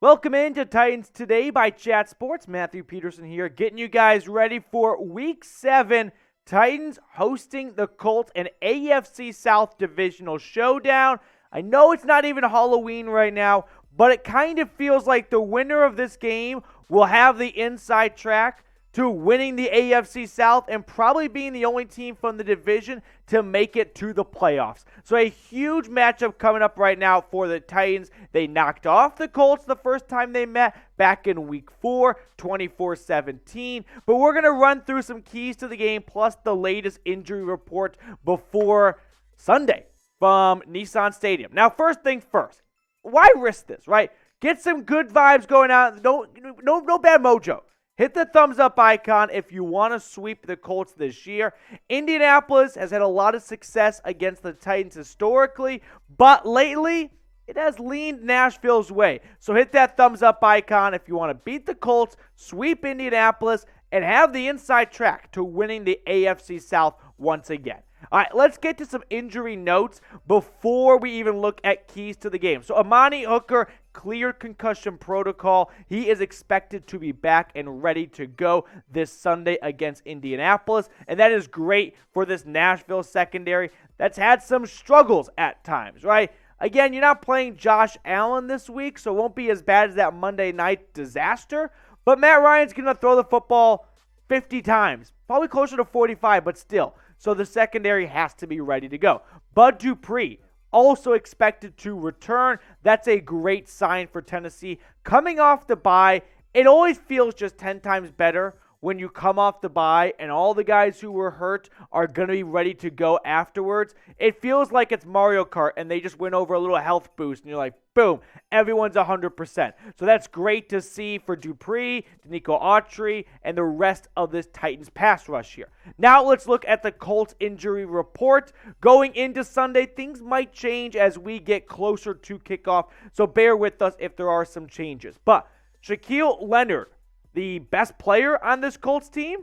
Welcome into Titans Today by Chat Sports. Matthew Peterson here, getting you guys ready for Week 7. Titans hosting the Colts, an AFC South divisional showdown. I know it's not even Halloween right now, but it kind of feels like the winner of this game will have the inside track to winning the AFC South and probably being the only team from the division to make it to the playoffs. So a huge matchup coming up right now for the Titans. They knocked off the Colts the first time they met back in Week 4, 24-17. But we're going to run through some keys to the game plus the latest injury report before Sunday from Nissan Stadium. Now, first things first, why risk this, right? Get some good vibes going out. No bad mojo. Hit the thumbs up icon if you want to sweep the Colts this year. Indianapolis has had a lot of success against the Titans historically, but lately it has leaned Nashville's way. So hit that thumbs up icon if you want to beat the Colts, sweep Indianapolis, and have the inside track to winning the AFC South once again. All right, let's get to some injury notes before we even look at keys to the game. So Amani Hooker cleared concussion protocol. He is expected to be back and ready to go this Sunday against Indianapolis, and that is great for this Nashville secondary that's had some struggles at times, right? Again, you're not playing Josh Allen this week, so it won't be as bad as that Monday night disaster, but Matt Ryan's going to throw the football 50 times, probably closer to 45, but still. So the secondary has to be ready to go. Bud Dupree, also expected to return. That's a great sign for Tennessee. Coming off the bye, it always feels just 10 times better when you come off the bye and all the guys who were hurt are going to be ready to go afterwards. It feels like it's Mario Kart and they just went over a little health boost and you're like, boom, everyone's 100%. So that's great to see for Dupree, Denico Autry, and the rest of this Titans pass rush here. Now let's look at the Colts injury report. Going into Sunday, things might change as we get closer to kickoff, so bear with us if there are some changes. But Shaquille Leonard, the best player on this Colts team,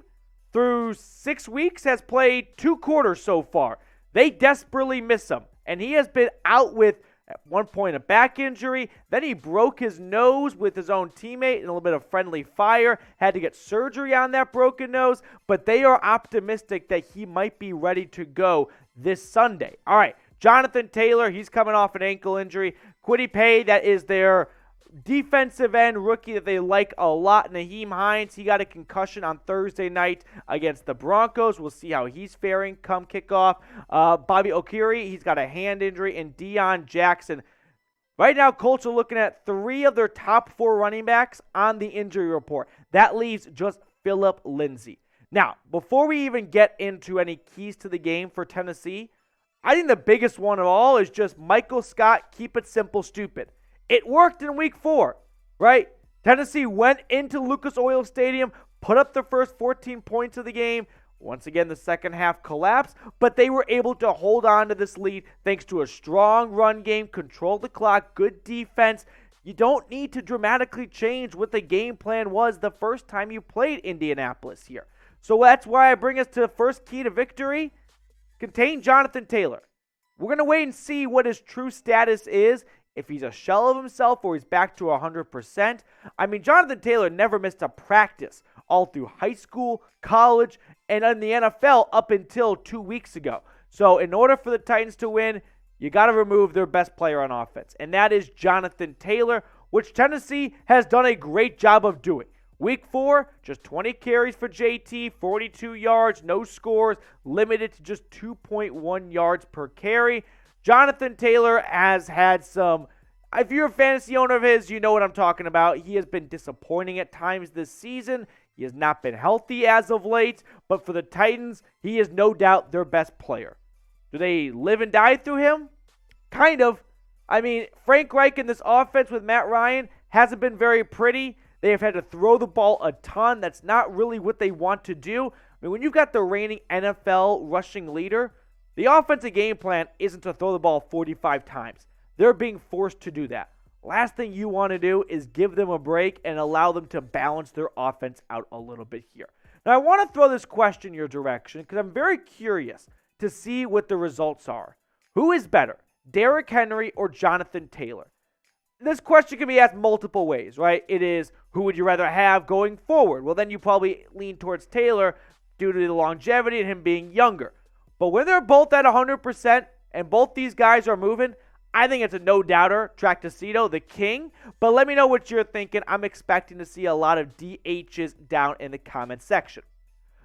through 6 weeks has played 2 quarters so far. They desperately miss him, and he has been out with, at one point, a back injury. Then he broke his nose with his own teammate in a little bit of friendly fire. Had to get surgery on that broken nose, but they are optimistic that he might be ready to go this Sunday. All right, Jonathan Taylor, he's coming off an ankle injury. Kwity Paye, that is their defensive end rookie that they like a lot. Nyheim Hines, he got a concussion on Thursday night against the Broncos. We'll see how he's faring come kickoff. Bobby Okiri, he's got a hand injury. And Deion Jackson. Right now, Colts are looking at 3 of their top 4 running backs on the injury report. That leaves just Phillip Lindsay. Now, before we even get into any keys to the game for Tennessee, I think the biggest one of all is just Michael Scott, keep it simple, stupid. It worked in Week 4, right? Tennessee went into Lucas Oil Stadium, put up the first 14 points of the game. Once again, the second half collapsed, but they were able to hold on to this lead thanks to a strong run game, control the clock, good defense. You don't need to dramatically change what the game plan was the first time you played Indianapolis here. So that's why I bring us to the first key to victory. Contain Jonathan Taylor. We're going to wait and see what his true status is, if he's a shell of himself or he's back to 100%. I mean, Jonathan Taylor never missed a practice all through high school, college, and in the NFL up until 2 weeks ago. So in order for the Titans to win, you got to remove their best player on offense, and that is Jonathan Taylor, which Tennessee has done a great job of doing. Week 4, just 20 carries for JT, 42 yards, no scores, limited to just 2.1 yards per carry. Jonathan Taylor has had some, if you're a fantasy owner of his, you know what I'm talking about. He has been disappointing at times this season. He has not been healthy as of late, but for the Titans, he is no doubt their best player. Do they live and die through him? Kind of. I mean, Frank Reich in this offense with Matt Ryan hasn't been very pretty. They have had to throw the ball a ton. That's not really what they want to do. I mean, when you've got the reigning NFL rushing leader, the offensive game plan isn't to throw the ball 45 times. They're being forced to do that. Last thing you want to do is give them a break and allow them to balance their offense out a little bit here. Now, I want to throw this question your direction because I'm very curious to see what the results are. Who is better, Derrick Henry or Jonathan Taylor? this question can be asked multiple ways, right? It is, who would you rather have going forward? Well, then you probably lean towards Taylor due to the longevity and him being younger. But when they're both at 100% and both these guys are moving, I think it's a no-doubter. Tractacito, the king. But let me know what you're thinking. I'm expecting to see a lot of DHs down in the comment section.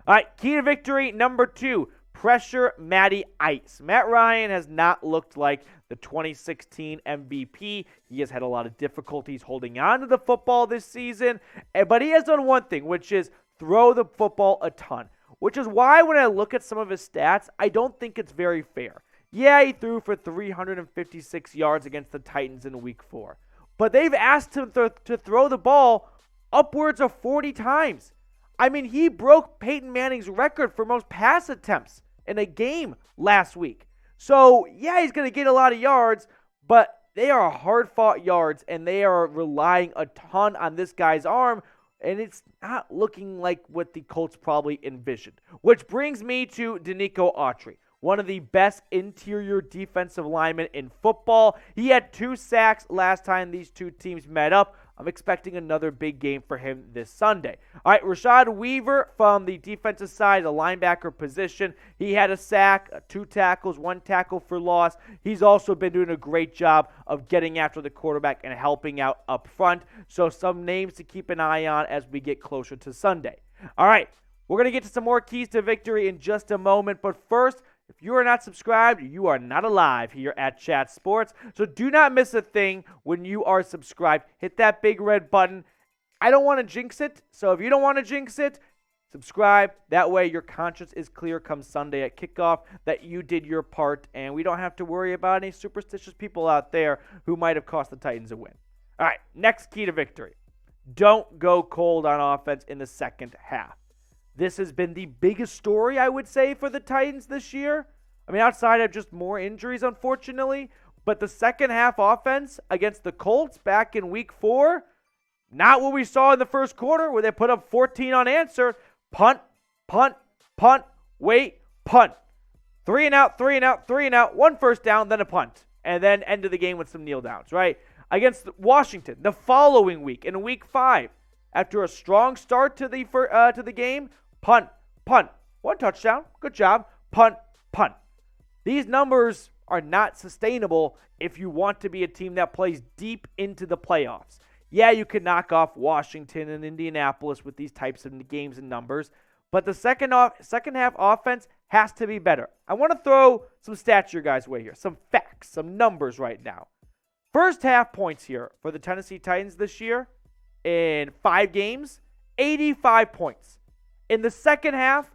All right, key to victory number 2, pressure Matty Ice. Matt Ryan has not looked like the 2016 MVP. He has had a lot of difficulties holding on to the football this season. But he has done one thing, which is throw the football a ton. Which is why when I look at some of his stats, I don't think it's very fair. Yeah, he threw for 356 yards against the Titans in Week 4. But they've asked him to throw the ball upwards of 40 times. I mean, he broke Peyton Manning's record for most pass attempts in a game last week. So, yeah, he's going to get a lot of yards, but they are hard-fought yards, and they are relying a ton on this guy's arm, and it's not looking like what the Colts probably envisioned. Which brings me to Denico Autry, one of the best interior defensive linemen in football. He had 2 sacks last time these two teams met up. I'm expecting another big game for him this Sunday. All right, Rashad Weaver from the defensive side, the linebacker position. He had a sack, 2 tackles, 1 tackle for loss. He's also been doing a great job of getting after the quarterback and helping out up front. So some names to keep an eye on as we get closer to Sunday. All right, we're going to get to some more keys to victory in just a moment. But first, if you are not subscribed, you are not alive here at Chat Sports. So do not miss a thing when you are subscribed. Hit that big red button. I don't want to jinx it, so if you don't want to jinx it, subscribe. That way your conscience is clear come Sunday at kickoff that you did your part, and we don't have to worry about any superstitious people out there who might have cost the Titans a win. All right, next key to victory. Don't go cold on offense in the second half. This has been the biggest story, I would say, for the Titans this year. I mean, outside of just more injuries, unfortunately. But the second half offense against the Colts back in Week 4, not what we saw in the first quarter where they put up 14 unanswered. Punt, punt, punt, wait, punt. 3 and out, 3 and out, 3 and out, 1 first down, then a punt. And then end of the game with some kneel downs, right? Against Washington the following week in Week 5, after a strong start to the game, punt, punt, 1 touchdown, good job, punt, punt. These numbers are not sustainable if you want to be a team that plays deep into the playoffs. Yeah, you can knock off Washington and Indianapolis with these types of games and numbers, but the second half offense has to be better. I want to throw some stats your guys' way here, some facts, some numbers right now. First half points here for the Tennessee Titans this year in 5 games, 85 points. In the second half,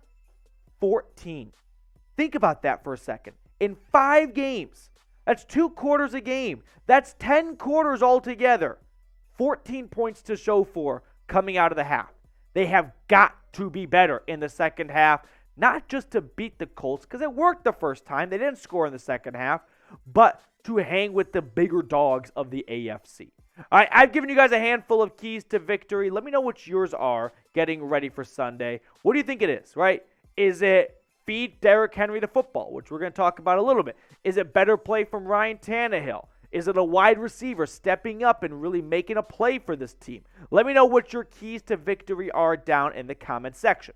14. Think about that for a second. In 5 games, that's 2 quarters a game. That's 10 quarters altogether. 14 points to show for coming out of the half. They have got to be better in the second half, not just to beat the Colts, because it worked the first time. They didn't score in the second half, but to hang with the bigger dogs of the AFC. All right, I've given you guys a handful of keys to victory. Let me know what yours are getting ready for Sunday. What do you think it is, right? Is it feed Derrick Henry the football, which we're going to talk about a little bit? Is it better play from Ryan Tannehill? Is it a wide receiver stepping up and really making a play for this team? Let me know what your keys to victory are down in the comment section.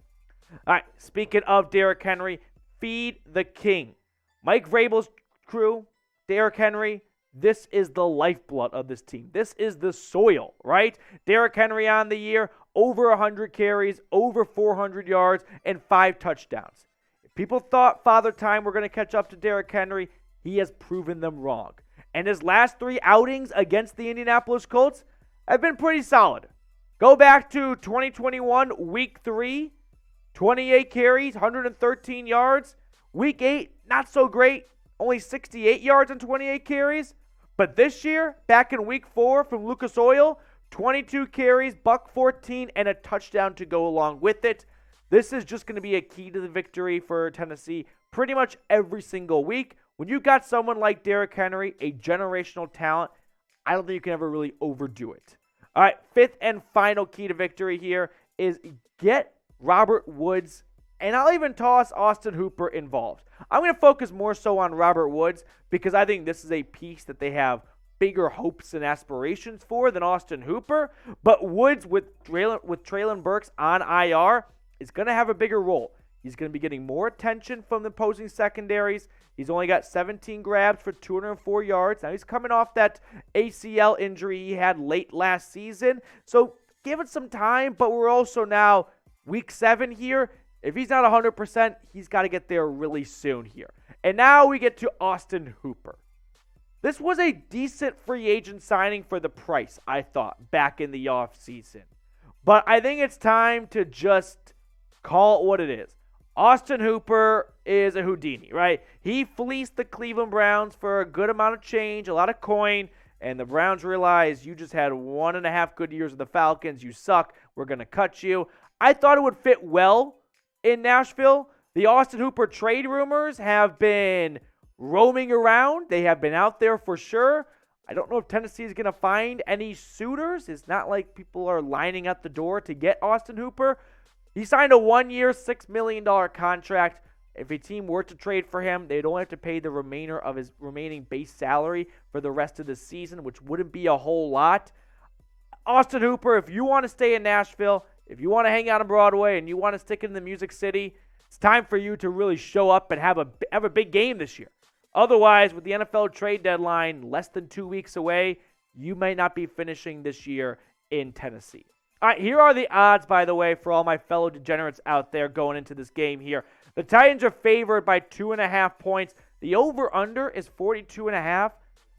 All right, speaking of Derrick Henry, feed the king. Mike Vrabel's crew, Derrick Henry, this is the lifeblood of this team. This is the soil, right? Derrick Henry on the year, over 100 carries, over 400 yards, and 5 touchdowns. If people thought Father Time were going to catch up to Derrick Henry, he has proven them wrong. And his last 3 outings against the Indianapolis Colts have been pretty solid. Go back to 2021, Week 3, 28 carries, 113 yards. Week 8, not so great, only 68 yards and 28 carries. But this year, back in Week 4 from Lucas Oil, 22 carries, $114, and a touchdown to go along with it. This is just going to be a key to the victory for Tennessee pretty much every single week. When you got someone like Derrick Henry, a generational talent, I don't think you can ever really overdo it. All right, 5th and final key to victory here is get Robert Woods, and I'll even toss Austin Hooper involved. I'm going to focus more so on Robert Woods because I think this is a piece that they have bigger hopes and aspirations for than Austin Hooper. But Woods, with Treylon Burks on IR, is going to have a bigger role. He's going to be getting more attention from the opposing secondaries. He's only got 17 grabs for 204 yards. Now, he's coming off that ACL injury he had late last season. So, give it some time, but we're also now week 7 here. If he's not 100%, he's got to get there really soon here. And now we get to Austin Hooper. This was a decent free agent signing for the price, I thought, back in the offseason. But I think it's time to just call it what it is. Austin Hooper is a Houdini, right? He fleeced the Cleveland Browns for a good amount of change, a lot of coin, and the Browns realized you just had 1.5 good years with the Falcons. You suck. We're going to cut you. I thought it would fit well in Nashville. The Austin Hooper trade rumors have been roaming around. They have been out there for sure. I don't know if Tennessee is going to find any suitors. It's not like people are lining up the door to get Austin Hooper. He signed a 1-year, $6 million contract. If a team were to trade for him, they'd only have to pay the remainder of his remaining base salary for the rest of the season, which wouldn't be a whole lot. Austin Hooper, if you want to stay in Nashville, if you want to hang out on Broadway and you want to stick in the Music City, it's time for you to really show up and have a big game this year. Otherwise, with the NFL trade deadline less than 2 weeks away, you might not be finishing this year in Tennessee. All right, here are the odds, by the way, for all my fellow degenerates out there going into this game here. The Titans are favored by 2.5 points. The over-under is 42.5.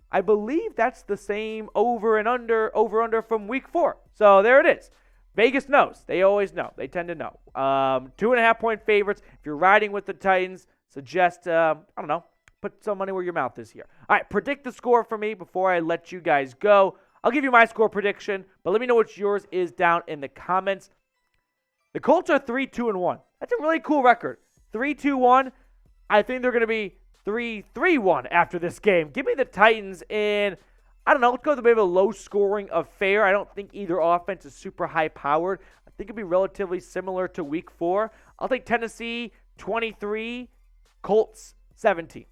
I believe that's the same over-under from week 4. So there it is. Vegas knows. They always know. They tend to know. 2.5-point favorites. If you're riding with the Titans, suggest, put some money where your mouth is here. All right, predict the score for me before I let you guys go. I'll give you my score prediction, but let me know what yours is down in the comments. The Colts are 3-2-1. That's a really cool record. 3-2-1. I think they're going to be 3-3-1 after this game. Give me the Titans in, let's go with a bit of a low-scoring affair. I don't think either offense is super high-powered. I think it'll be relatively similar to Week 4. I'll take Tennessee 23, Colts 17.